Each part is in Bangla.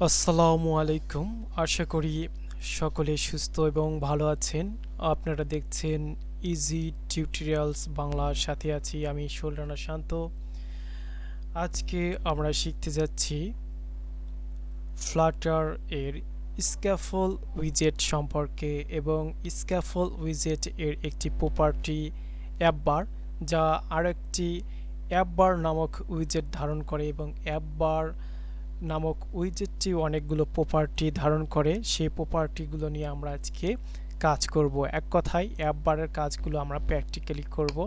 আসসালামু আলাইকুম। আশা করি সকলে সুস্থ এবং ভালো আছেন। আপনারা দেখছেন ইজি টিউটোরিয়ালস বাংলার সাথে আছি আমি সুলরানা শান্ত। আজকে আমরা শিখতে যাচ্ছি ফ্লাটার এর স্ক্যাফল উইজেট সম্পর্কে এবং স্ক্যাফল উইজেট এর একটি প্রপার্টি অ্যাপবার, যা আরেকটি অ্যাপবার নামক উইজেট ধারণ করে এবং অ্যাপবার নামক উইজেটটি অনেকগুলো প্রপার্টি ধারণ করে। সেই প্রপার্টিগুলো নিয়ে আমরা আজকে কাজ করব। এক কথায় অ্যাপবারের কাজগুলো আমরা প্র্যাকটিক্যালি করব।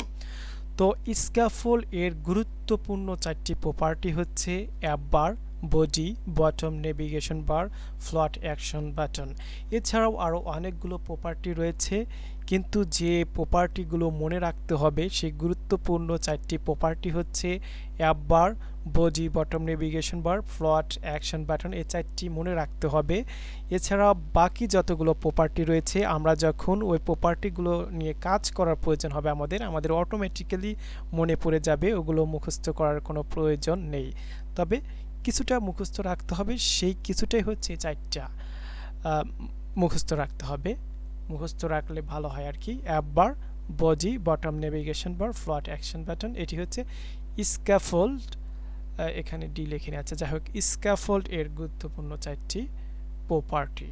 তো স্ক্যাফোল্ড এর গুরুত্বপূর্ণ চারটি প্রপার্টি হচ্ছে অ্যাপবার, বডি, বটম নেভিগেশন বার, ফ্লট অ্যাকশন বাটন। এছাড়াও আরও অনেকগুলো প্রপার্টি রয়েছে, কিন্তু যে প্রপার্টিগুলো মনে রাখতে হবে সেই গুরুত্বপূর্ণ চারটি প্রপার্টি হচ্ছে অ্যাপবার, বডি, বটম নেভিগেশন বার, ফ্লট অ্যাকশন বাটন। এই চারটি মনে রাখতে হবে। এছাড়া বাকি যতগুলো প্রপার্টি রয়েছে, আমরা যখন ওই প্রপার্টিগুলো নিয়ে কাজ করার প্রয়োজন হবে আমাদের অটোমেটিক্যালি মনে পড়ে যাবে, ওগুলো মুখস্থ করার কোনো প্রয়োজন নেই। তবে কিছুটা মুখস্থ রাখতে হবে, সেই কিছুটাই হচ্ছে চারটা মুখস্থ রাখতে হবে। মুখস্থ রাখলে ভালো হয় আর কি। অ্যাপবার, বডি, বটম নেভিগেশন বার, ফ্লট অ্যাকশন বাটন, এটি হচ্ছে স্ক্যাফোল্ড। এখানে ডি লিখে আছে, যাই হোক স্ক্যাফোল্ড এর গুরুত্বপূর্ণ চারটি প্রপার্টি।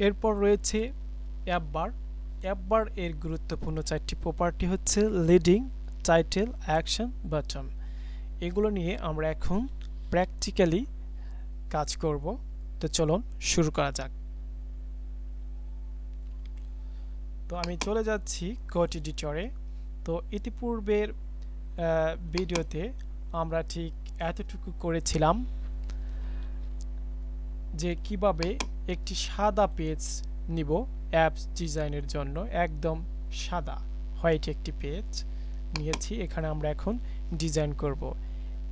এরপর রয়েছে অ্যাপবার। অ্যাপবার এর গুরুত্বপূর্ণ চারটি প্রপার্টি হচ্ছে লিডিং, টাইটেল, অ্যাকশন, বাটন। এগুলো নিয়ে আমরা এখন প্র্যাকটিক্যালি কাজ করব। তো চলুন শুরু করা যাক। তো আমি চলে যাচ্ছি কোড এডিটরে। তো ইতিপূর্বের ভিডিওতে আমরা ঠিক এতটুকু করেছিলাম যে কিভাবে একটি সাদা পেজ নিব অ্যাপস ডিজাইনের জন্য। একদম সাদা হোয়াইট একটি পেজ নিয়েছি, এখানে আমরা এখন ডিজাইন করব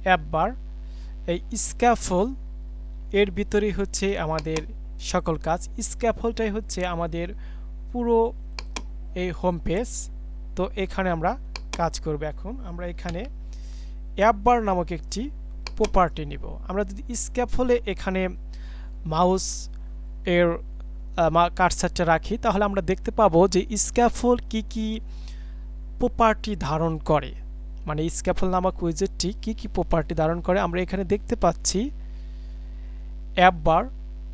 অ্যাপবার। এই স্ক্যাফোল্ড এর ভিতরেই হচ্ছে আমাদের সকল কাজ। স্ক্যাফোল্ডটাই হচ্ছে আমাদের পুরো এই হোম পেজ। তো এখানে আমরা কাজ করব। এখন আমরা এখানে অ্যাপবার নামক একটি প্রপার্টি নিব। আমরা যদি স্ক্যাফোল্ডে এখানে মাউস এর কার্সারটা রাখি, তাহলে আমরা দেখতে পাবো যে স্ক্যাফোল্ড কি কি প্রপার্টি ধারণ করে, মানে স্ক্যাফোল্ড নামক উইজেটটি কি কি প্রপার্টি ধারণ করে। আমরা এখানে দেখতে পাচ্ছি app bar,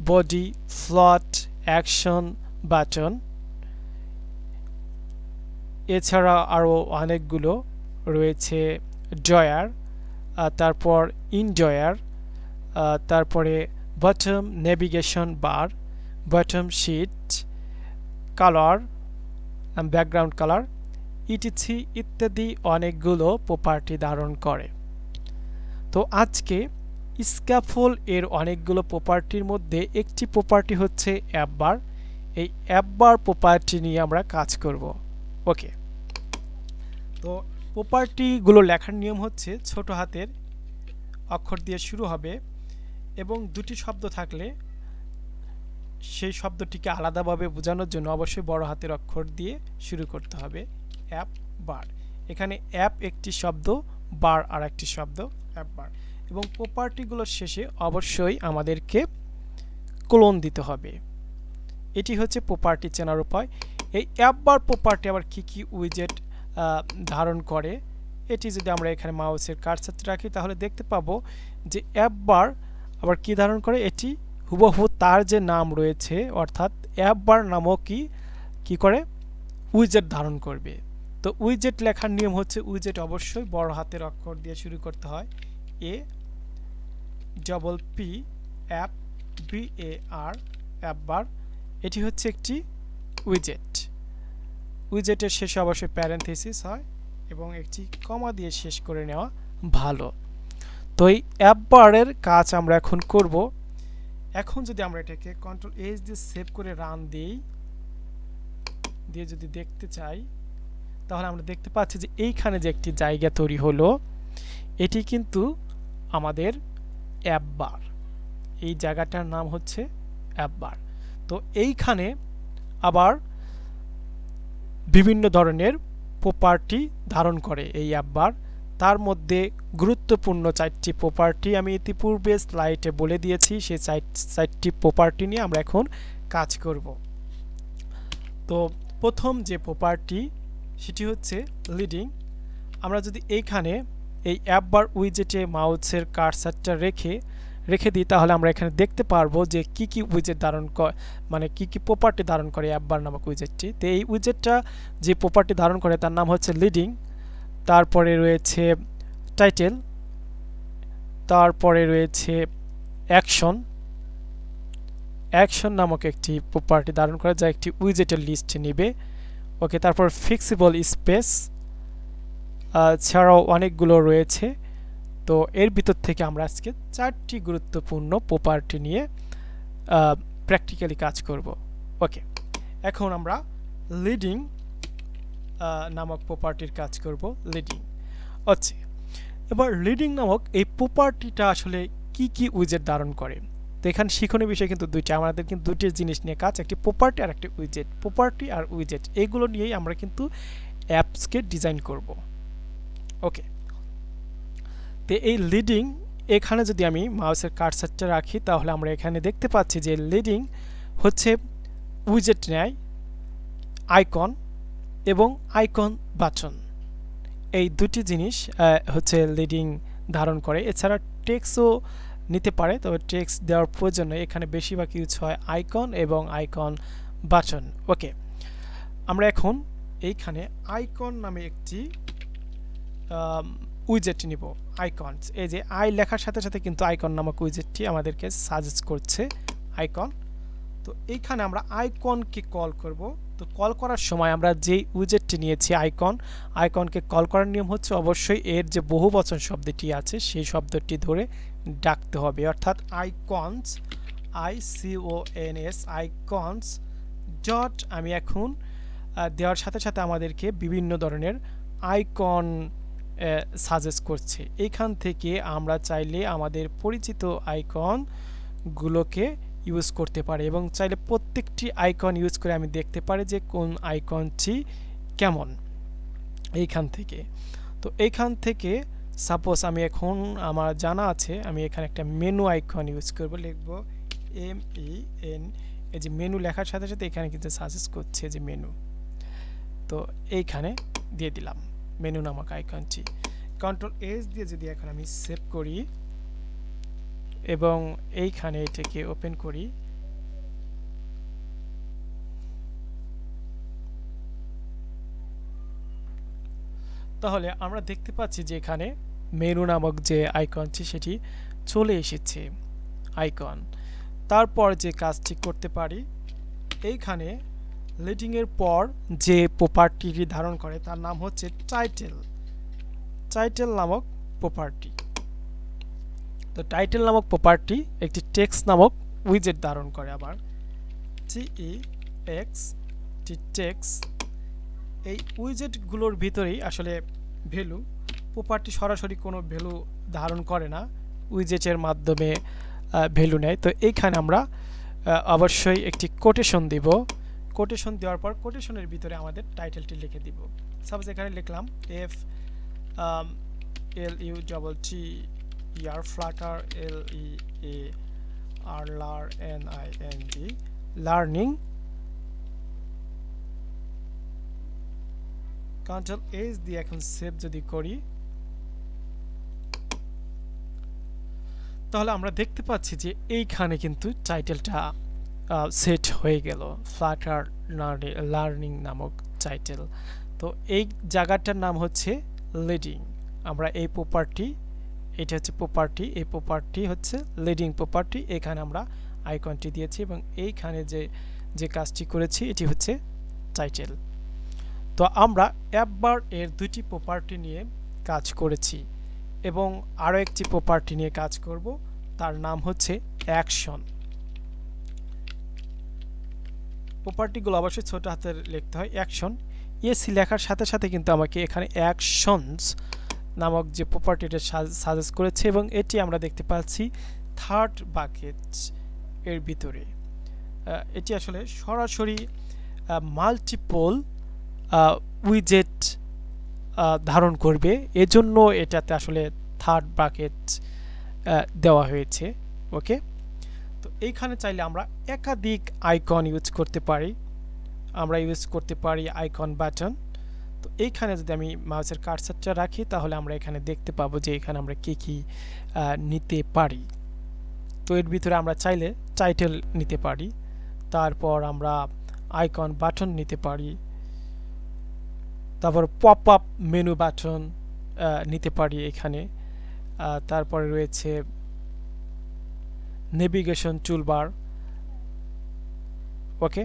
body, float, action, button. এছাড়া আরও অনেকগুলো রয়েছে, ড্রয়ার, তারপর ইনড্রয়ার, তারপরে bottom navigation bar, bottom sheet, colour, background colour, etc ইত্যাদি অনেকগুলো প্রপার্টি ধারণ করে। তো আজকে স্ক্যাফোল্ড এর অনেকগুলো প্রপার্টির মধ্যে একটি প্রপার্টি হচ্ছে অ্যাপবার। এই অ্যাপবার প্রপার্টি নিয়ে আমরা কাজ করব। ওকে, তো প্রপার্টিগুলো লেখার নিয়ম হচ্ছে ছোট হাতের অক্ষর দিয়ে শুরু হবে এবং দুটি শব্দ থাকলে সেই শব্দটিকে আলাদাভাবে বোঝানোর জন্য অবশ্যই বড় হাতের অক্ষর দিয়ে শুরু করতে হবে। অ্যাপ বার, এখানে অ্যাপ একটি শব্দ, বার আর একটি শব্দ, অ্যাপ বার। এবং প্রপার্টিগুলোর শেষে অবশ্যই আমাদেরকে কোলন দিতে হবে। এটি হচ্ছে প্রপার্টি চেনার উপায়। এই অ্যাপ বার প্রপার্টি আবার কি কি উইজেট ধারণ করে, এটি যদি আমরা এখানে মাউসের কার্সারটি রাখি তাহলে দেখতে পাবো যে অ্যাপ বার আবার কি ধারণ করে। এটি হুবহু তার যে নাম রয়েছে, অর্থাৎ অ্যাপ বার নামক কি করে উইজেট ধারণ করবে। তো উইজেট লেখার নিয়ম হচ্ছে উইজেট অবশ্যই বড় হাতের অক্ষর দিয়ে শুরু করতে হয়। A double P app, B A R, app bar. এটি হচ্ছে একটি উইজেট। উইজেটের শেষে অবশ্যই প্যারেনথেসিস হয় এবং একটি কমা দিয়ে শেষ করে নেওয়া ভালো। তো এই অ্যাপ বারের কাজ আমরা এখন করব। এখন যদি আমরা এটাকে কন্ট্রোল এইচ দিয়ে সেভ করে রান দিই, দিয়ে যদি দেখতে চাই, তাহলে আমরা দেখতে পাচ্ছি যে এইখানে যে একটি জায়গা তৈরি হলো, এটি কিন্তু আমাদের অ্যাপ বার। এই জায়গাটার নাম হচ্ছে অ্যাপ বার। তো এইখানে আবার বিভিন্ন ধরনের প্রপার্টি ধারণ করে এই অ্যাপ বার। তার মধ্যে গুরুত্বপূর্ণ 4টি প্রপার্টি আমি ইতিপূর্বে স্লাইডে বলে দিয়েছি। সেই 4টি প্রপার্টি নিয়ে আমরা এখন কাজ করব। তো প্রথম যে প্রপার্টি সেটি হচ্ছে লিডিং। আমরা যদি এইখানে এই অ্যাপবার উইজেটে মাউসের কার্সারটা রেখে দিই, তাহলে আমরা এখানে দেখতে পারবো যে কি কি উইজেট ধারণ করে, মানে কি কি প্রপার্টি ধারণ করে অ্যাপবার নামক উইজেটটি। তো এই উইজেটটা যে প্রপার্টি ধারণ করে তার নাম হচ্ছে লিডিং। তারপরে রয়েছে টাইটেল, তারপরে রয়েছে অ্যাকশন নামক একটি প্রপার্টি ধারণ করে যা একটি উইজেটের লিস্ট নেবে। ওকে, তারপর ফিক্সিবল স্পেস ছাড়াও অনেকগুলো রয়েছে। তো এর ভিতর থেকে আমরা আজকে 4টি গুরুত্বপূর্ণ প্রপার্টি নিয়ে প্র্যাকটিক্যালি কাজ করব। ওকে, এখন আমরা লিডিং নামক প্রপার্টির কাজ করব। লিডিং আচ্ছা, এবার লিডিং নামক এই প্রপার্টিটা আসলে কি কি উইজেট ধারণ করে। তো এখানে শিখনীয় বিষয় কিন্তু দুইটা, আমাদের কিন্তু দুইটি জিনিস নিয়ে কাজ, একটি প্রপার্টি আর একটি উইজেট। প্রপার্টি আর উইজেট এগুলো নিয়েই আমরা কিন্তু অ্যাপসকে ডিজাইন করব। ওকে, তো এই লিডিং এখানে যদি আমি মাউসের কার্সারটা রাখি, তাহলে আমরা এখানে দেখতে পাচ্ছি যে লিডিং হচ্ছে উইজেট নেয় আইকন এবং আইকন বাটন, এই দুটি জিনিস হচ্ছে লিডিং ধারণ করে। এছাড়া টেক্সটও নিতে পারে, তবে টেক্সট দেওয়ার প্রয়োজন নেই, এখানে বেশিরভাগ ইউজ হয় আইকন এবং আইকন বাটন। ওকে, আমরা এখন এইখানে আইকন নামে একটি উইজেট নিব। আইকনস, এই যে আই লেখার সাথে সাথে কিন্তু আইকন নামক উইজেটটি আমাদেরকে সাজেস্ট করছে আইকন। তো এইখানে আমরা আইকনকে কল করব। তো কল করার সময় আমরা যেই উইজেটটি নিয়েছি আইকনকে কল করার নিয়ম হচ্ছে অবশ্যই এর যে বহুবচন শব্দটি আছে সেই শব্দটি ধরে ডাকতে হবে, অর্থাৎ আইকনস, ICONS, আইকনস ডট। আমি এখন দেওয়ার সাথে সাথে আমাদেরকে বিভিন্ন ধরনের আইকন সাজেস্ট করছে। এইখান থেকে আমরা চাইলে আমাদের পরিচিত আইকনগুলোকে ইউজ করতে পারি এবং চাইলে প্রত্যেকটি আইকন ইউজ করে আমি দেখতে পারি যে কোন আইকনটি কেমন এইখান থেকে। তো এইখান থেকে সাপোজ আমি এখন আমার জানা আছে আমি এখানে একটা মেনু আইকন ইউজ করব, লিখব MEN। এই যে মেনু লেখার সাথে সাথে এখানে কিন্তু সাজেস্ট করছে যে মেনু, তো এইখানে দিয়ে দিলাম মেনু নামক আইকনটি। Ctrl+S দিয়ে যদি এখন আমি সেভ করি এবং এইখানে এটাকে ওপেন করি, তাহলে আমরা দেখতে পাচ্ছি যে এখানে মেনু নামক যে আইকনটি সেটি চলে এসেছে আইকন। তারপর যে কাজটি করতে পারি, এইখানে লিডিং এর পর যে প্রপার্টিটি ধারণ করে তার নাম হচ্ছে টাইটেল নামক প্রপার্টি। তো টাইটেল নামক প্রপার্টি একটি টেক্সট নামক উইজেট ধারণ করে, আবার টেক্সট। এই উইজেটগুলোর ভিতরেই আসলে ভ্যালু, প্রপার্টি সরাসরি কোনো ভ্যালু ধারণ করে না, উইজেটের মাধ্যমে ভ্যালু নেয়। তো এইখানে আমরা অবশ্যই একটি কোটেশন দিব। কোটেশন দেওয়ার পর কোটেশনের ভিতরে আমাদের টাইটেলটি লিখে দিব। সাপোজ এখানে লিখলাম FLUTTER Flutter LEARNING learning. Ctrl+S দিয়ে এখন সেভ যদি করি, তাহলে আমরা দেখতে পাচ্ছি যে এইখানে কিন্তু টাইটেলটা সেট হয়ে গেল, ফ্লাটার লার্নিং নামক টাইটেল। তো এই জায়গাটার নাম হচ্ছে লিডিং। আমরা এই প্রপার্টি, এটা হচ্ছে প্রপার্টি, এই প্রপার্টি হচ্ছে লিডিং প্রপার্টি। এখানে আমরা আইকনটি দিয়েছি এবং এইখানে যে কাজটি করেছি এটি হচ্ছে টাইটেল। তো আমরা অ্যাপবার এর দুটি প্রপার্টি নিয়ে কাজ করেছি এবং আরও একটি প্রপার্টি নিয়ে কাজ করব, তার নাম হচ্ছে অ্যাকশন। প্রপার্টিগুলো অবশ্যই ছোট হাতের লিখতে হয়। অ্যাকশন এসি লেখার সাথে সাথে কিন্তু আমাকে এখানে অ্যাকশনস নামক যে প্রপার্টিটা সাজেস্ট করেছে এবং এটি আমরা দেখতে পাচ্ছি থার্ড বাকেট এর ভিতরে। এটি আসলে সরাসরি মাল্টিপল উইজেট ধারণ করবে, এজন্য এটাতে আসলে থার্ড ব্র্যাকেট দেওয়া হয়েছে। ওকে, তো এইখানে চাইলে আমরা একাধিক আইকন ইউজ করতে পারি, আমরা ইউজ করতে পারি আইকন বাটন। তো এইখানে যদি আমি মাউসের কার্সারটা রাখি তাহলে আমরা এখানে দেখতে পাবো যে এখানে আমরা কি কি নিতে পারি। তো এর ভিতরে আমরা চাইলে টাইটেল নিতে পারি, তারপর আমরা আইকন বাটন নিতে পারি, তারপর পপ আপ মেনু বাটন নিতে পারি এখানে, তারপরে রয়েছে নেভিগেশন টুলবার। ওকে,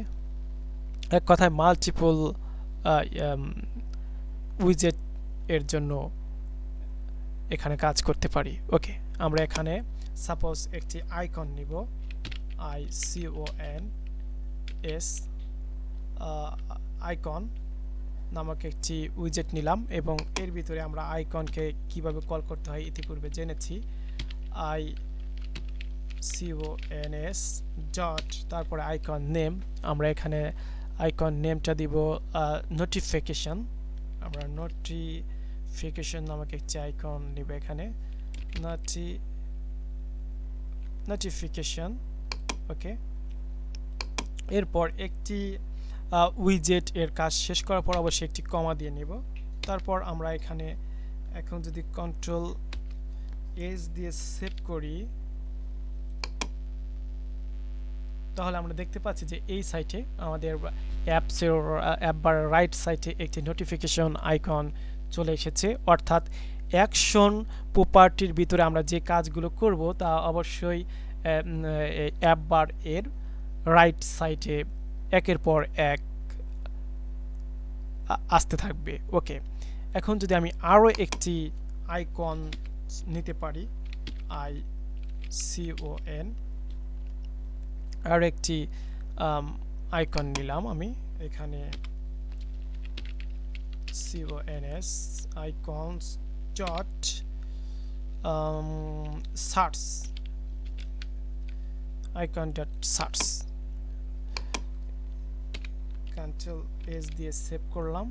এক কথায় মাল্টিপল উইজেট এর জন্য এখানে কাজ করতে পারি। ওকে, আমরা এখানে সাপোজ একটি আইকন নিব, ICONS আইকন নামক একটি উইজেট নিলাম এবং এর ভিতরে আমরা আইকনকে কিভাবে কল করতে হয় ইতিপূর্বে জেনেছি। ICONS ডট তারপরে আইকন নেম, আমরা এখানে আইকন নেমটা দিব নোটিফিকেশন। আমরা নোটিফিকেশন নামক একটি আইকন নিব এখানে, নোটিফিকেশন। ওকে, এরপর একটি উইজেট এর কাজ শেষ করার পর অবশ্যই একটি কমা দিয়ে নিব। তারপর আমরা এখানে এখন যদি কন্ট্রোল এস দিয়ে সেভ করি তাহলে আমরা দেখতে পাচ্ছি যে এই সাইটে আমাদের অ্যাপবার রাইট সাইটে একটি নোটিফিকেশন আইকন চলে এসেছে, অর্থাৎ অ্যাকশন প্রপার্টির ভিতরে আমরা যে কাজগুলো করব তা অবশ্যই অ্যাপবার এর রাইট সাইটে একের পর এক আসতে থাকবে। ওকে, এখন যদি আমি আরও একটি আইকন নিতে পারি, ICON আর একটি আইকন নিলাম আমি এখানে, CONS icons dot search, icon dot search, control S দিয়ে সেভ করলাম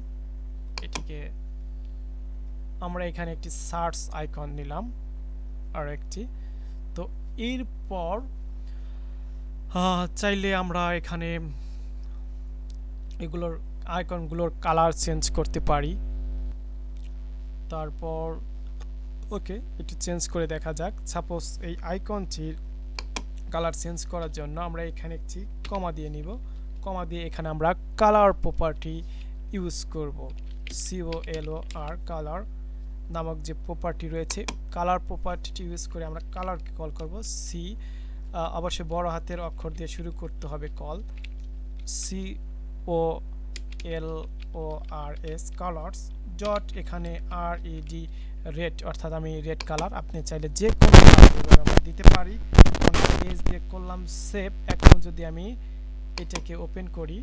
এটিকে। আমরা এখানে একটি সার্চ আইকন নিলাম আর একটি। তো এরপর চাইলে আমরা এখানে এগুলোর আইকনগুলোর কালার চেঞ্জ করতে পারি। তারপর ওকে, একটু চেঞ্জ করে দেখা যাক। সাপোজ এই আইকনটির কালার চেঞ্জ করার জন্য আমরা এখানে একটি কমা দিয়ে নিব, কমা দিয়ে এখানে আমরা কালার প্রপার্টি ইউজ করব। COLOR কালার নামক যে প্রপার্টি রয়েছে, কালার প্রপার্টিটি ইউজ করে আমরা কালারকে কল করব। অবশ্যই বড় হাতের অক্ষর দিয়ে শুরু করতে হবে কল, COLORS কালার্স ডট এখানে RED রেড, অর্থাৎ আমি রেড কালার, আপনি চাইলে যে কোনো কালার আমরা দিতে পারি। কন্ট্রোল এস দিয়ে করলাম সেভ। এখন যদি আমি এটাকে ওপেন করি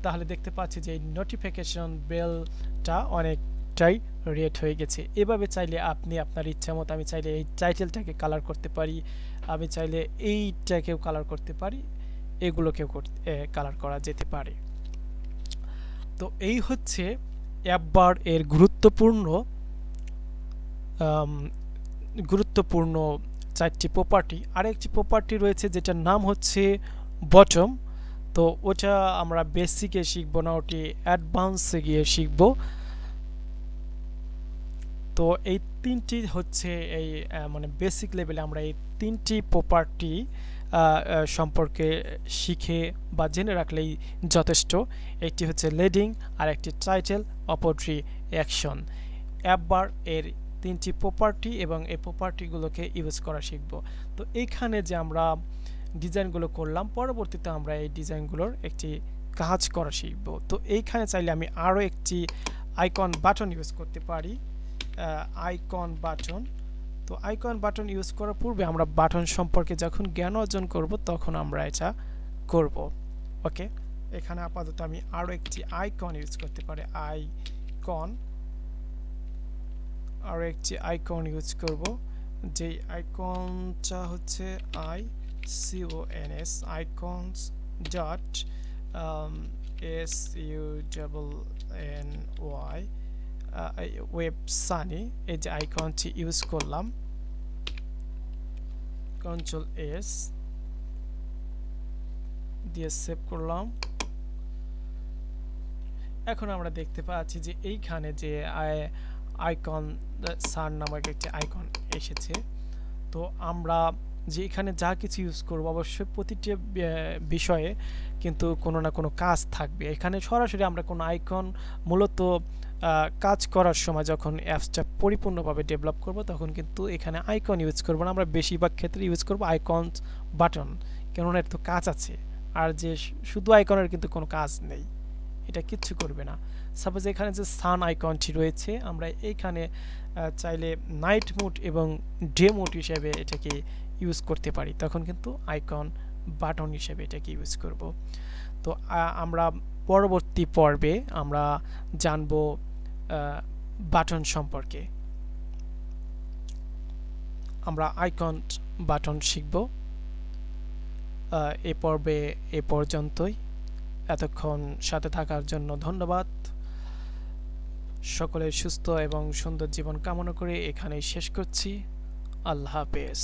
তাহলে দেখতে পাচ্ছি যে এই নোটিফিকেশন বেলটা অনেকটাই রেড হয়ে গেছে। এভাবে চাইলে আপনি আপনার ইচ্ছা মতো, আমি চাইলে এই টাইটেলটাকে কালার করতে পারি, আমি চাইলে এইটাকেও কালার করতে পারি, এগুলোকেও কালার করা যেতে পারে। তো এই হচ্ছে অ্যাপবার এর গুরুত্বপূর্ণ চারটি প্রপার্টি। আরেকটি প্রপার্টি রয়েছে যেটার নাম হচ্ছে বটম। তো ওটা আমরা বেসিকে শিখবো না, ওটি অ্যাডভান্সে গিয়ে শিখবো। তো এই তিনটি হচ্ছে এই মানে বেসিক লেভেলে আমরা এই তিনটি প্রপার্টি সম্পর্কে শিখে বা জেনে রাখলেই যথেষ্ট। একটি হচ্ছে লিডিং, আর একটি টাইটেল, অপরটি অ্যাকশন। অ্যাপবার এর তিনটি প্রপার্টি এবং এই প্রপার্টিগুলোকে ইউজ করা শিখব। তো এইখানে যে আমরা ডিজাইনগুলো করলাম, পরবর্তীতে আমরা এই ডিজাইনগুলোর একটি কাজ করা শিখব। তো এইখানে চাইলে আমি আরও একটি আইকন বাটন ইউজ করতে পারি, আইকন বাটন। তো আইকন বাটন ইউজ করার পূর্বে আমরা বাটন সম্পর্কে যখন জ্ঞান অর্জন করব তখন আমরা এটা করব। ওকে, এখানে আপাতত আমি আরও একটি আইকন ইউজ করতে পারি, আরও একটি আইকন ইউজ করব, যেই আইকনটা হচ্ছে ICONS icons dot SUNNY web Sunny এই যে আইকনটি ইউজ করলাম, কন্ট্রোল এস দিয়ে সেভ করলাম। এখন আমরা দেখতে পাচ্ছি যে এইখানে যে আইকন সান নামক একটি আইকন এসেছে। তো আমরা যে এখানে যা কিছু ইউজ করব অবশ্যই প্রতিটি বিষয়ে কিন্তু কোনো না কোনো কাজ থাকবে। এখানে সরাসরি আমরা কোনো আইকন মূলত কাজ করার সময় যখন অ্যাপসটা পরিপূর্ণভাবে ডেভেলপ করব তখন কিন্তু এখানে আইকন ইউজ করব না, আমরা বেশিরভাগ ক্ষেত্রে ইউজ করব আইকন বাটন, কেননা এর তো কাজ আছে। আর যে শুধু আইকনের কিন্তু কোনো কাজ নেই, এটা কিচ্ছু করবে না। সাপোজ এখানে যে সান আইকনটি রয়েছে আমরা এইখানে চাইলে নাইট মোড এবং ডে মোড হিসেবে এটাকে ইউজ করতে পারি, তখন কিন্তু আইকন বাটন হিসেবে এটাকে ইউজ করব। তো আমরা পরবর্তী পর্বে আমরা জানব বাটন সম্পর্কে। আমরা আইকন বাটন শিখব। এ পর্বে এ পর্যন্তই। এতক্ষণ সাথে থাকার জন্য ধন্যবাদ। সকলের সুস্থ এবং সুন্দর জীবন কামনা করে এখানেই শেষ করছি। আল্লাহ হাফেজ।